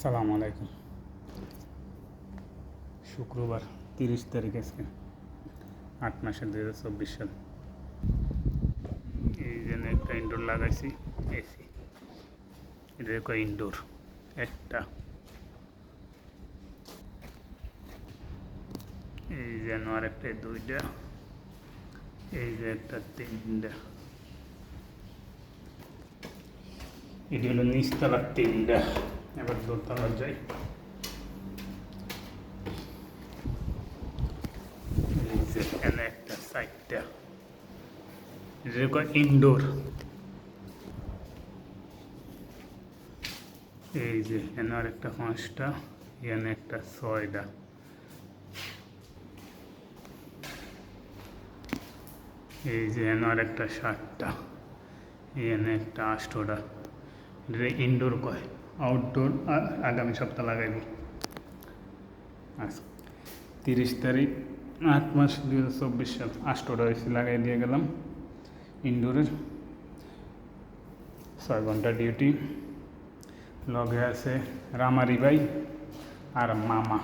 সালাম আলাইকুম। শুক্রবার 30 তারিখ আজকে 8 মাসের 2024 সাল। এই জন্য একটা ইনডোর লাগাইছি এসি। এটা কয় ইনডোর একটা, এই যেন আর একটা দুইটা, এই যে একটা তিনটা। এটি হলো নিচতলার তিনটা। এবার দোতলা যাই। এখানে একটা সাইডটা, এটা কয় ইনডোর। এই যে এখানে আর একটা 5টা, এখানে একটা 6টা, এই যে এখানে আর একটা 7টা, এখানে একটা 8টা। এটা ইনডোর কয়। আউটডোর আগামী সপ্তাহ লাগাইব। আচ্ছা, 30 তারিখ 8 মাস 2024 সাল 8টা এসি লাগাই দিয়ে গেলাম ইনডোরের। 6 ঘন্টা ডিউটি। লগে আছে রামারি ভাই আর মামা।